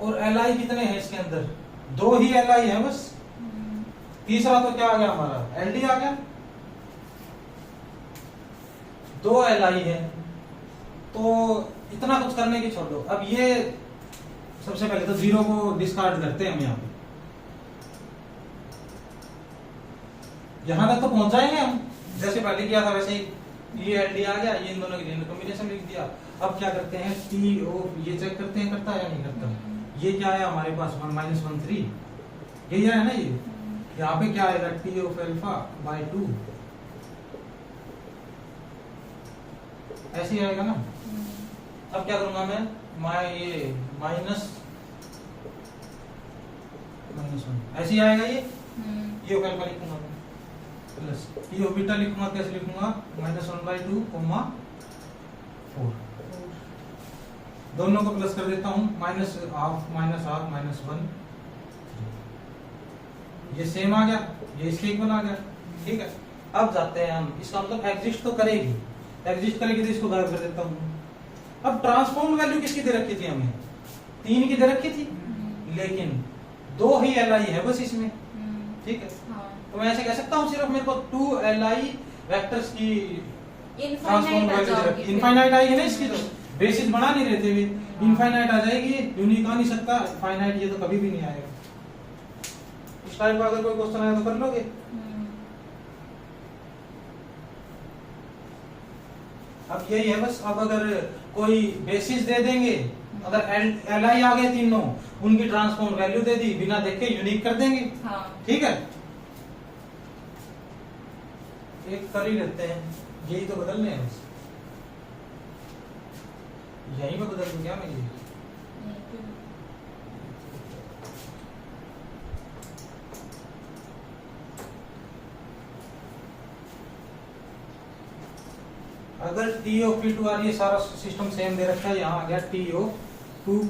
और एल आई कितने हैं इसके अंदर? 2 ही एल आई है बस। तीसरा तो क्या आ गया हमारा? एल डी आ गया। दो एल आई है, तो इतना कुछ करने की छोड़ दो। अब ये सबसे पहले तो जीरो को डिस्कार्ड करते हैं हम यहाँ पे, यहां तक तो पहुंच जाएंगे हम, जैसे पहले किया था वैसे ही। ये एल डी आ गया, ये इन दोनों की कॉम्बिनेशन लिख दिया। अब क्या करते हैं, टी ओ, ये चेक करते हैं करता है या नहीं करता। ये क्या है हमारे पास, 1-1 3, यही है ना। ये यहाँ पे क्या आएगा, टी ऑफ एल्फा बाय 2, ऐसे ही आएगा ना। अब क्या करूंगा मैं, ये माइनस 1, ऐसे ही आएगा ये ऑफ एल्फा लिखूंगा मैं, प्लस टी ऑफ बीटा लिखूंगा, कैसे लिखूंगा, -1/2, 4। दोनों को प्लस कर देता हूं, -½ -1, ये सेम आ गया, ये इसके इक्वल आ गया। ठीक है, अब जाते हैं हम, इसका मतलब एग्जिस्ट तो करेगी, एग्जिस्ट करेगी तो इसको गायब कर देता हूं। अब ट्रांसफॉर्म वैल्यू किसकी दे रखी थी हमें, 3 की दे रखी थी, लेकिन 2 ही एल आई है बस इसमें। ठीक है, तो मैं ऐसे कह सकता हूँ सिर्फ मेरे को 2 एल आई वेक्टर्स की ट्रांसफॉर्म वैल्यू दे रखी, इनफाइनाइट आई है ना इसकी, तो बेसिस बना नहीं रहते हुए इनफाइनाइट आ जाएगी, यूनिक आ नहीं सकता, फाइनाइट ये तो कभी भी नहीं आएगा। इस टाइप का अगर कोई क्वेश्चन आया तो कर लोगे। अब यही है बस। अब अगर कोई बेसिस दे देंगे, अगर एल आई आ गए तीनों, उनकी ट्रांसफॉर्म वैल्यू दे दी, बिना देखे यूनिक कर देंगे। ठीक है, एक कर ही लेते हैं, यही तो बदलने हैं बस, यहीं पे बदल दूं क्या मैं ये। अगर T of P two R, ये सारा सिस्टम सेम दे रखा है, यहाँ आ गया T of 2 +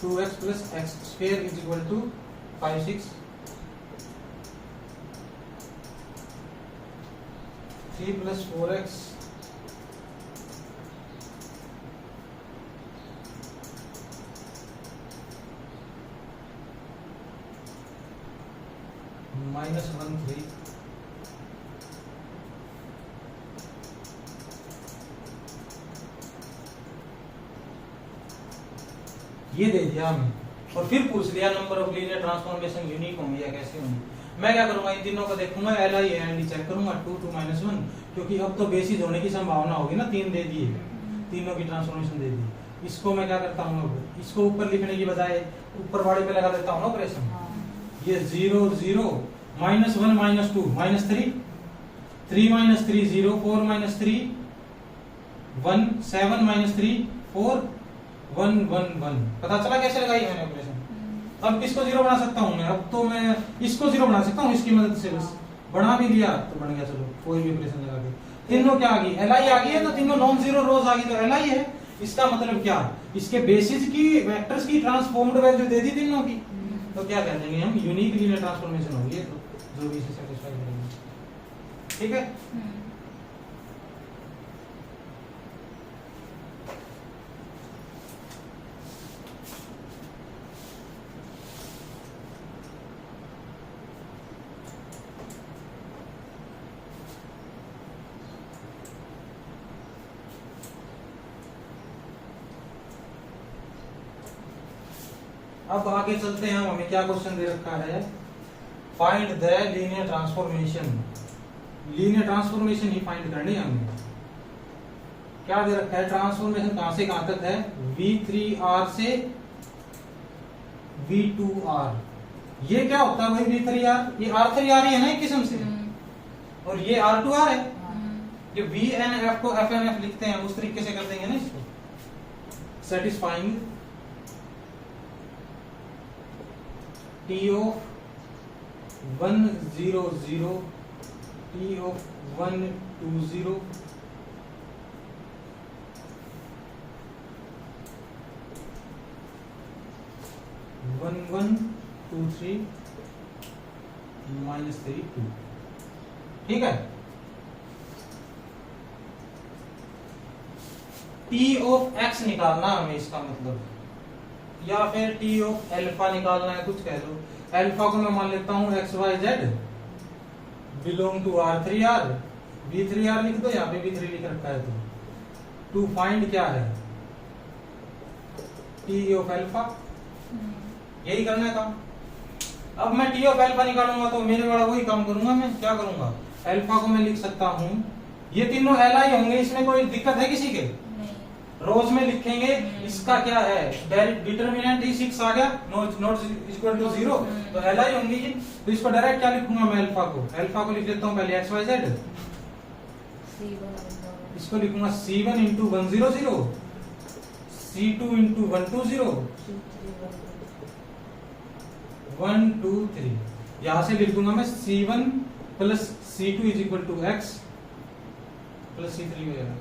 2x + x² = 5 6 3 + 4x -1 3 ये दे दिया हमें, और फिर पूछ लिया number of linear transformation unique होंगी या कैसे होंगी। मैं क्या करूंगा, इन तीनों को देखूंगा, L I L D check करूंगा, 2 2 -1, क्योंकि अब तो बेसिस होने की संभावना होगी ना, 3 दे दिए, तीनों की ट्रांसफॉर्मेशन दे दी। इसको मैं क्या करता हूँ, अब इसको ऊपर लिखने की बजाय ऊपर वाले पे लगा देता हूँ ना ऑपरेशन। ये 0 0 -1 -2 -3 3 -3 0 4 -3 1 7 -3 4 1 1 1। पता चला कैसे लगाई मैंने ऑपरेशन। अब किसको 0 बना सकता हूँ मैं, अब तो मैं इसको 0 बना सकता हूँ इसकी मदद से, बस बना भी लिया तो बन गया। चलो कोई भी ऑपरेशन लगा के, तीनों क्या आ गई, एल आई आ गई है, तो तीनों नॉन जीरो रोज आ गई, तो एल आई है। इसका मतलब क्या, इसके बेसिस की वेक्टर्स की ट्रांसफॉर्म्ड वैल्यू दे दी तीनों की, तो क्या कह देंगे हम, यूनिक लीनियर ट्रांसफॉर्मेशन होगी, तो जो भी इसे सेटिस्फाई करेंगे। ठीक है, अब आगे चलते हैं, हमें क्या क्वेश्चन दे रखा है, find the linear transformation. Linear transformation he find करनी है हमें। क्या दे रखा है, ट्रांसफॉर्मेशन कहां से कहां तक है, V3R से V2R। ये क्या होता है भाई V3R, ये R3R ही है ना एक किस्म से, और ये R2R है। ये VNF को FNF लिखते हैं, उस तरीके से कर देंगे ना इसको, satisfying T of 1 0 0 T of 1 2 0 1 1 2 3 -3 2। ठीक है, T of x निकालना हमें, इसका मतलब, या फिर T ऑफ अल्फा निकालना है, कुछ कह लो। अल्फा को मैं मान लेता हूं XYZ belong to R3R, V3R लिख दो, यहाँ पे V3 लिख रखा है। तो टू फाइंड क्या है, T ऑफ अल्फा, यही करना है काम। अब मैं T ऑफ अल्फा निकालूंगा तो मेरे वाला वही काम करूंगा। मैं क्या करूंगा, अल्फा को मैं लिख सकता हूँ, ये तीनों Li होंगे, इसमें कोई दिक्कत है किसी के? नहीं। रोज में लिखेंगे, इसका क्या है, डिटर्मिनेंट ही 6 आ गया, नॉट इक्वल टू 0, तो Li होंगी जी। तो इसको डायरेक्ट क्या लिखूंगा मैं, अल्फा को लिख लेता हूँ पहले XYZ, इसको लिखूंगा C1 इंटू 100, C2 इंटू 120, 1 2 3, यहां से लिख दूंगा मैं C1 plus C2 is equal to X plus C3 हो जाएगा,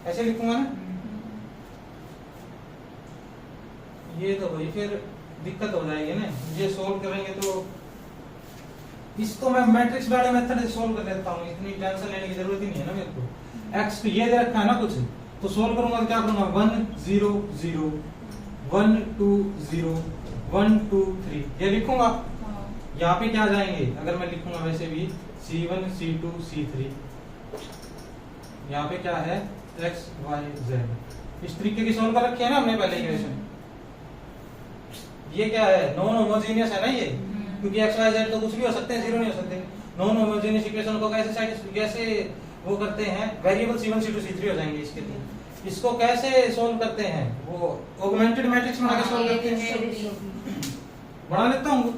ऐसे लिखूंगा ना। ये तो भाई फिर दिक्कत हो जाएगी ना, ये सोल्व करेंगे तो इसको मैं मैट्रिक्स वाले मेथड से सोल्व कर लेता हूँ, इतनी टेंशन लेने की जरूरत ही नहीं है ना मेरे को। एक्स पे ये दे रखा है ना कुछ, तो सोल्व करूंगा तो क्या करूंगा, 1 0 0 1 2 0 1 2 3 ये लिखूंगा। यहाँ पे क्या जाएंगे, अगर मैं लिखूंगा वैसे भी C1 C2 C3, यहाँ पे क्या है X Y Z, इस तरीके की सोल्व कर रखी है ना हमने पहले इक्वेशन। ये क्या है, नॉन होमोजेनियस है ना ये, क्योंकि X Y Z तो कुछ भी हो सकते हैं, 0 नहीं हो सकते। नॉन होमोजेनियस इक्वेशन को कैसे वो करते हैं, वेरिएबल C1 C2 C3 हो जाएंगे इसके लिए। इसको कैसे सोल्व करते हैं, वो ऑगमेंटेड मैट्रिक्स बना के सोल्व करते हैं। बना लेता हूँ,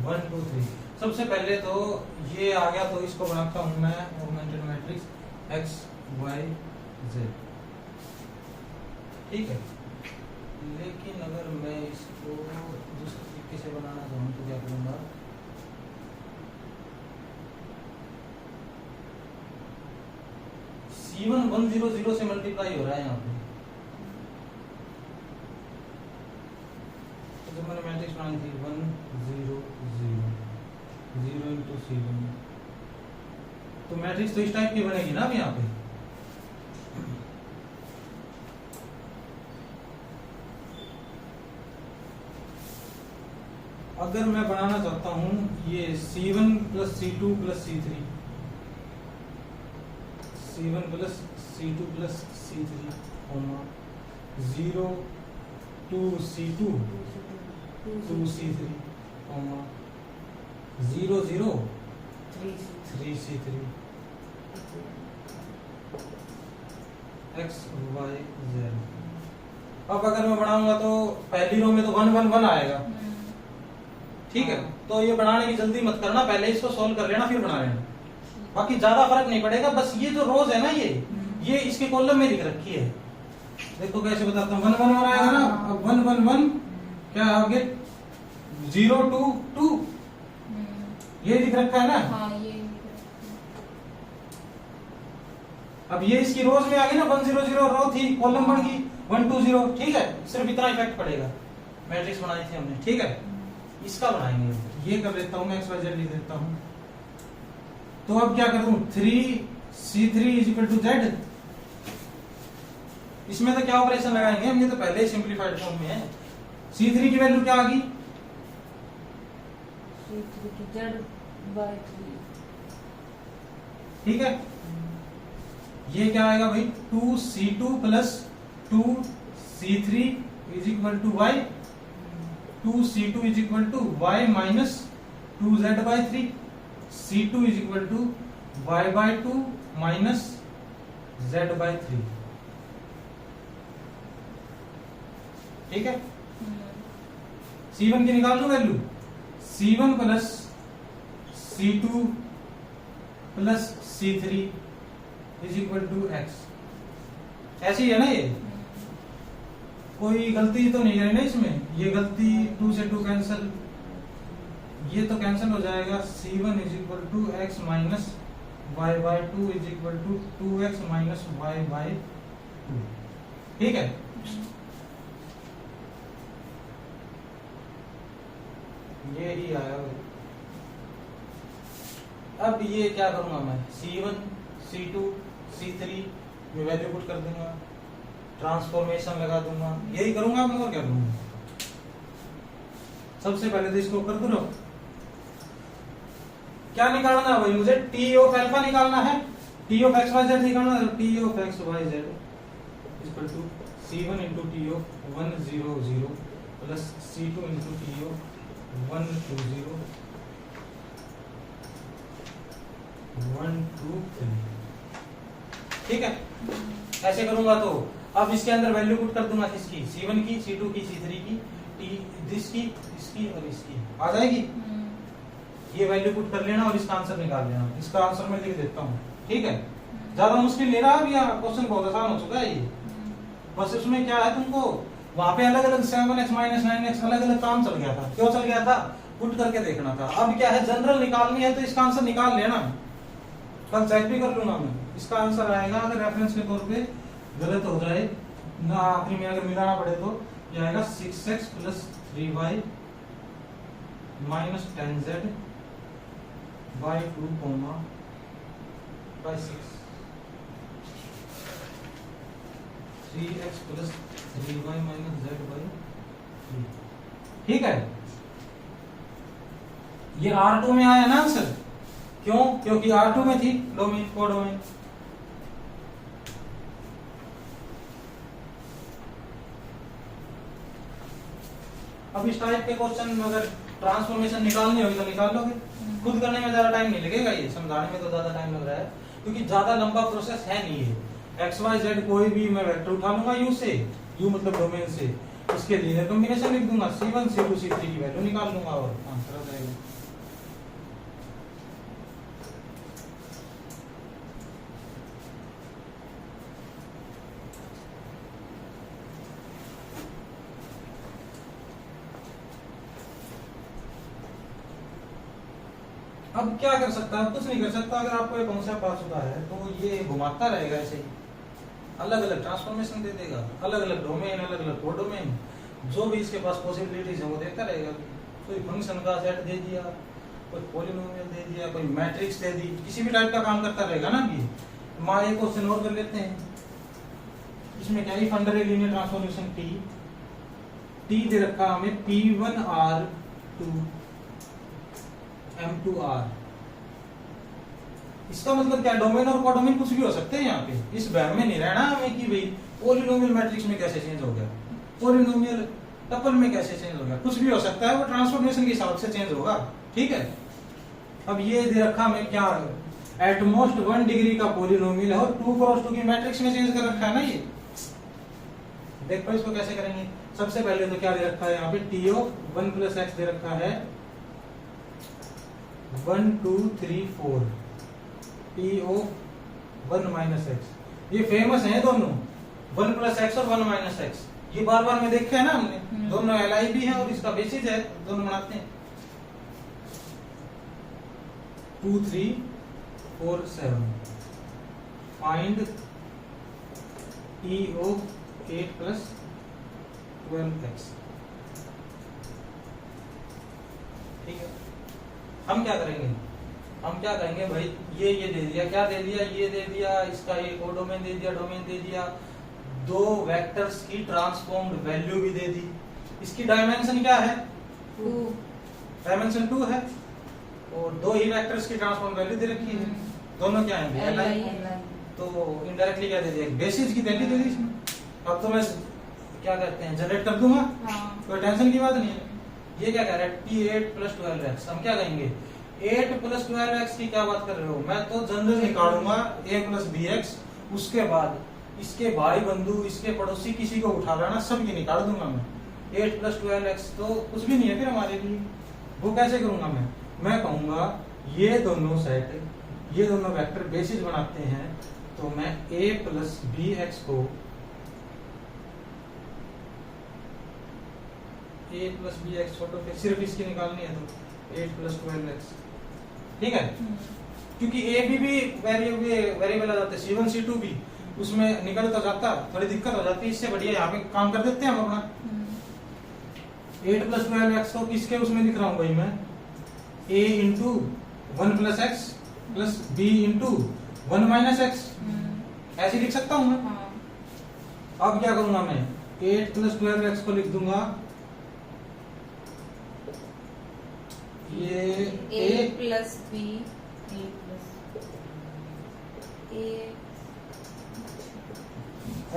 वन टू थ्री। सबसे पहले तो ये आ गया, तो इसको बनाता हूं मैं augmented matrix X Y Z, ठीक है। लेकिन अगर मैं इसको दूसरे तरीके से बनाना चाहूँ तो क्या करूंगा, C1 100 से मल्टीप्लाई हो रहा है यहाँ पे, तो जब मैंने मैट्रिक्स बनाई थी 1 0 0 0 इंटू C1, तो मैट्रिक्स तो इस टाइप की बनेगी ना अब यहाँ पे। अगर मैं बनाना चाहता हूं ये C1 plus C2 plus C3, C1 plus C2 plus C3, 0 2 C2 2 C3, 0 0 3 C3, X Y Z। अब अगर मैं बनाऊंगा तो पहली रो में तो 1 1 1 आएगा, ठीक है। तो ये बनाने की जल्दी मत करना, पहले इसको सोल्व कर लेना फिर बना लेना, बाकी ज्यादा फर्क नहीं पड़ेगा। बस ये जो रोज है ना, ये इसके कॉलम में लिख रखी है, देखो कैसे बताता हूँ। 1 1 1 आएगा ना, अब 1 1 1 क्या आगे 0 2 2 ये लिख रखा है ना। हाँ, ये अब ये इसकी रोज में आ गई ना, 1 0 0 रो थी, कॉलम बन गई 1 2 0, ठीक है। सिर्फ इतना इफेक्ट पड़ेगा, मैट्रिक्स बनाई थी हमने, ठीक है। इसका बनाएंगे, ये कर लेता हूं मैं, XYZ लिख देता हूं। तो अब क्या करूं, 3 C3 is equal to Z, इसमें तो क्या ऑपरेशन लगाएंगे हम, ये तो पहले ही सिंपलीफाइड फॉर्म में है। C3 की वैल्यू क्या आ गई, ठीक है। ये क्या आएगा भाई, 2 C2 plus 2 C3 is equal to Y, 2 C2 is equal to Y minus 2Z by 3, C2 is equal to Y by 2 minus Z by 3, ठीक है। C1 की निकाल लो value, C1 plus C2 plus C3 is equal to X, ऐसी है ना। ये कोई गलती तो नहीं है ना इसमें, ये गलती 2 से 2 कैंसिल, ये तो कैंसिल हो जाएगा। C1 is equal to X minus Y by 2 is equal to 2X minus Y by 2, ठीक है। ये ही आया भाई। अब ये क्या करूंगा मैं, C1 C2 C3 में वैल्यू पुट कर दूंगा, ट्रांसफॉर्मेशन लगा दूंगा, यही करूंगा मैं और क्या करूंगा। सबसे पहले तो इसको कर दो। क्या निकालना है भाई मुझे, टी ऑफ अल्फा निकालना है, T of x y z निकालना है। T of x y z equal to C1 into T of 1 0 0 plus C2 into T of 1 2 0 1 2 3। ठीक है, ऐसे करूंगा तो अब इसके अंदर वैल्यू पुट कर दूंगा किसकी, C1 की, C2 की, C3 की, इसकी, इसकी और इसकी आ जाएगी। ये वैल्यू पुट कर लेना और इसका आंसर निकाल लेना। इसका आंसर मैं लिख देता हूँ, ठीक है। ज्यादा मुश्किल ले रहा अब, या क्वेश्चन बहुत आसान हो चुका है ये। बस इसमें क्या है, तुमको वहां पे अलग अलग 7x माइनस 9x अलग अलग काम चल गया था। क्यों चल गया था, पुट करके देखना था। अब क्या है, जनरल निकालनी है तो इसका आंसर निकाल लेना, कल चेक भी कर लूंगा मैं। इसका आंसर आएगा, अगर रेफरेंस के तौर पे गलत हो जाए ना, आखिरी में अगर मिलाना पड़े तो ये आएगा 6x plus 3y minus 10z by 2 by 6, 3x plus 3y minus z by 3। ठीक है, ये R2 में आया ना आंसर। क्यों, क्योंकि R2 में थी डोमेन, कोडोमेन। अब इस टाइप के क्वेश्चन अगर ट्रांसफॉर्मेशन निकालनी होगी तो निकाल लोगे, खुद करने में ज्यादा टाइम नहीं लगेगा, ये समझाने में तो ज्यादा टाइम लग रहा है क्योंकि ज्यादा लंबा प्रोसेस है नहीं है। एक्स वाई जेड कोई भी मैं वेक्टर उठा लूंगा यू से, यू मतलब डोमेन से, इसके लीनियर कॉम्बिनेशन लिख दूंगा, C1 C2 C3 की वैल्यू निकाल लूंगा और आंसर आ जाएगा। अब क्या कर सकता है, कुछ नहीं कर सकता। अगर आपको ये कॉन्सेप्ट आ चुका है तो ये घुमाता रहेगा ऐसे ही, अलग अलग ट्रांसफॉर्मेशन दे देगा, अलग अलग डोमेन, अलग अलग कोडोमेन, जो भी इसके पास पॉसिबिलिटीज है वो देता रहेगा। कोई फंक्शन का सेट दे दिया, कोई पॉलिनोमियल दे दिया, कोई मैट्रिक्स दे दी, किसी भी टाइप का काम करता रहेगा ना। कि मां एक क्वेश्चन और कर लेते हैं, इसमें क्या है, under a linear transformation T दे रखा हमें P1R2 M2R। इसका मतलब क्या, डोमेन और कोडोमेन कुछ भी हो सकते हैं यहाँ पे। इस वहम में नहीं रहना हमें कि भाई पॉलिनोमियल मैट्रिक्स में कैसे चेंज हो गया, पॉलिनोमियल टपल में कैसे चेंज हो गया, कुछ भी हो सकता है, वो ट्रांसफॉर्मेशन के हिसाब से चेंज होगा। ठीक है, अब ये दे रखा हमें क्या, एटमोस्ट 1 डिग्री का पॉलिनोमियल है और 2 क्रॉस 2 की मैट्रिक्स में चेंज कर रखा है ना। ये देखो इसको कैसे करेंगे। सबसे पहले तो क्या दे रखा है यहाँ पे, टी ऑफ 1 प्लस एक्स दे रखा है 1 2 3 4, टी ऑफ 1 माइनस एक्स। ये फेमस है दोनों, 1 प्लस एक्स और 1 माइनस एक्स, ये बार बार में देखे है ना हमने। दोनों एल भी है और इसका बेसिस है, दोनों बनाते हैं। 2 3 4 7, find T of 8 plus 12 x. ठीक है, हम क्या करेंगे, हम क्या करेंगे भाई, ये दे दिया, क्या दे दिया, ये दे दिया, इसका ये कोडोमेन दे दिया, डोमेन दे दिया, दो वेक्टर्स की ट्रांसफॉर्म्ड वैल्यू भी दे दी। इसकी डायमेंशन क्या है, 2, डायमेंशन 2 है, और दो ही वेक्टर्स की ट्रांसफॉर्म्ड वैल्यू दे रखी है। दोनों क्या है, Li। तो इनडायरेक्टली क्या दे दिया, बेसिस की वैल्यू दे दी इसमें। अब तो मैं क्या कहते हैं, जनरेट कर दूंगा, कोई टेंशन की बात नहीं है। ये क्या कह रहा है, T8 प्लस 12x। हम क्या कहेंगे, 8 प्लस 12x की क्या बात कर रहे हो, मैं तो जनरल निकालूंगा a प्लस bx, उसके बाद इसके भाई बंधु, इसके पड़ोसी, किसी को उठा लाना, सब ये निकाल दूंगा मैं। 8 प्लस 12x तो कुछ भी नहीं है फिर हमारे लिए। वो कैसे करूंगा मैं कहूंगा ये दोनों सेट, ये दोनों वेक्टर बेसिस बनाते हैं, तो मैं a प्लस bx को a प्लस bx छोटो पे सिर्फ इसकी निकालनी है तो 8 प्लस 12x। ठीक है, क्योंकि a भी वेरिएबल आ जाते हैं, C1 C2 भी उसमें निकल तो जाता, थोड़ी दिक्कत हो जाती है। इससे बढ़िया यहाँ पे काम कर देते हैं हम अपना। 8 प्लस 12x को किसके उसमें लिख रहा हूं भाई मैं, a into 1 plus x plus b into 1 minus x, ऐसे लिख सकता हूं मैं। हाँ। अब क्या करूंगा मैं, 8 प्लस 12x को लिख दूंगा ये a plus b A plus a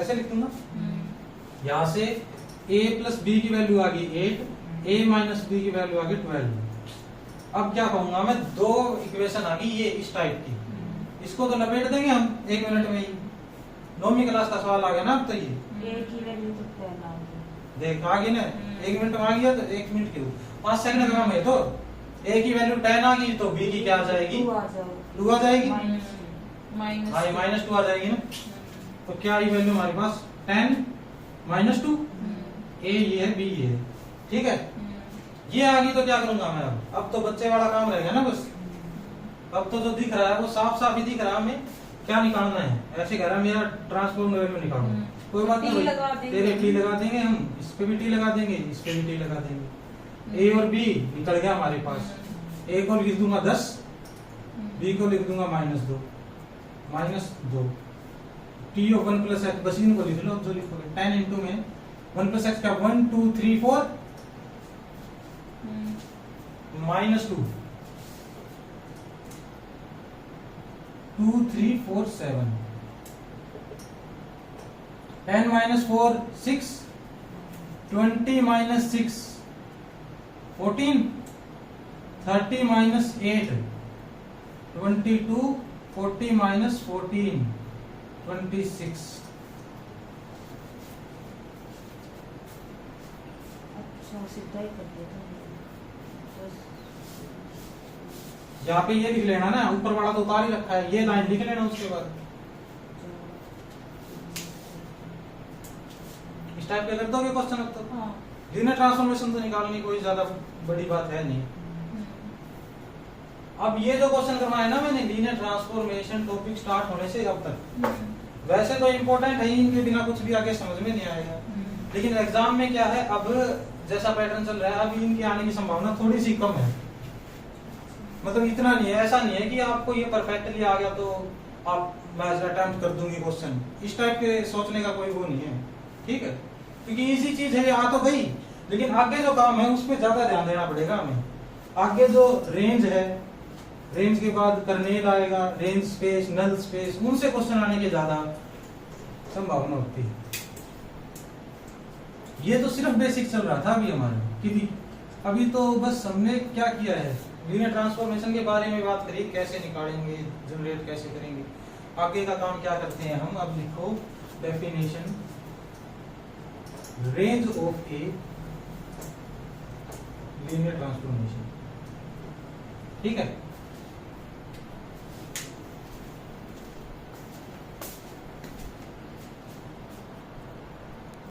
ऐसे लिख दूंगा। यहाँ से a प्लस बी की वैल्यू आ गई 8, a माइनस बी की वैल्यू आ गई 12। अब क्या कहूंगा मैं, दो इक्वेशन आ गई ये इस टाइप की, इसको तो लपेट देंगे हम 1 मिनट में ही। 9वीं क्लास का सवाल आ गया ना अब तो ये, A की वैल्यू तो 10 आ गई। देख आ गई ना, 1 मिनट में आ गया तो 1 मिनट क्यों, 5 सेकंड का काम है। तो a की वैल्यू 10 आ गई तो b की क्या आ जाएगी, 2 आ जाएगी। 2 आ जाएगी। माइनस हाँ माइनस 2 आ जाएगी ना। तो क्या आई वैल्यू हमारे पास 10 माइनस 2, a ये है b ये है, ठीक है। ये आ गई तो क्या करूंगा मैं, अब तो बच्चे वाला काम रह गया ना बस। अब तो जो दिख रहा है वो साफ साफ ही दिख रहा है, हमें क्या निकालना है, ऐसे कह रहा है मेरा ट्रांसफॉर्म वैल्यू निकालो। कोई बात T नहीं लगा भाई, देंगे। तेरे टी लगा देंगे हम, इस पे भी टी लगा देंगे, इस पे भी टी लगा देंगे। a और b निकल गया हमारे पास, a को लिख दूंगा 10, b को लिख दूंगा minus 2, T of 1 plus x, बस इनको लिख लो अब जो लिखोगे। 10 इंटू में 1 प्लस एक्स का 1 2 3 4 minus 2 2 3 4 7, 10 minus 4 6, 20 minus 6 14, 30 minus 8 22, 40 minus 14 26। अच्छा सीधा ही कर दिया था। यहाँ पे ये लिख लेना ना, ऊपर वाला तो उतार ही रखा है, ये लाइन लिख लेना उसके बाद। इस टाइप के कर दोगे क्वेश्चन अब तो। हाँ। लीनियर ट्रांसफॉर्मेशन तो निकालनी कोई ज्यादा बड़ी बात है नहीं। अब ये जो क्वेश्चन करवाया है ना मैंने, लीनियर ट्रांसफॉर्मेशन टॉपिक स्टार्ट होने से अब तक, वैसे तो इम्पोर्टेंट है, इनके बिना कुछ भी आगे समझ में नहीं आएगा। लेकिन एग्जाम में क्या है, अब जैसा पैटर्न चल रहा है, अभी इनके आने की संभावना थोड़ी सी कम है। मतलब इतना नहीं है, ऐसा नहीं है कि आपको ये परफेक्टली आ गया तो आप मैं अटेम्प्ट कर दूंगी क्वेश्चन, इस टाइप के सोचने का कोई वो नहीं है, ठीक है। क्योंकि इजी चीज है, आ तो गई, लेकिन आगे जो काम है उस पर ज्यादा ध्यान देना पड़ेगा हमें। आगे जो रेंज है, रेंज के बाद कर्नेल आएगा, रेंज स्पेस, नल स्पेस, उनसे क्वेश्चन आने की ज्यादा संभावना होती है। ये तो सिर्फ बेसिक चल रहा था अभी हमारा, कि अभी तो बस हमने क्या किया है, लीनियर ट्रांसफॉर्मेशन के बारे में बात करी, कैसे निकालेंगे, जनरेट कैसे करेंगे, आगे का काम क्या करते हैं हम। अब लिखो definition, range of A linear transformation, ठीक है।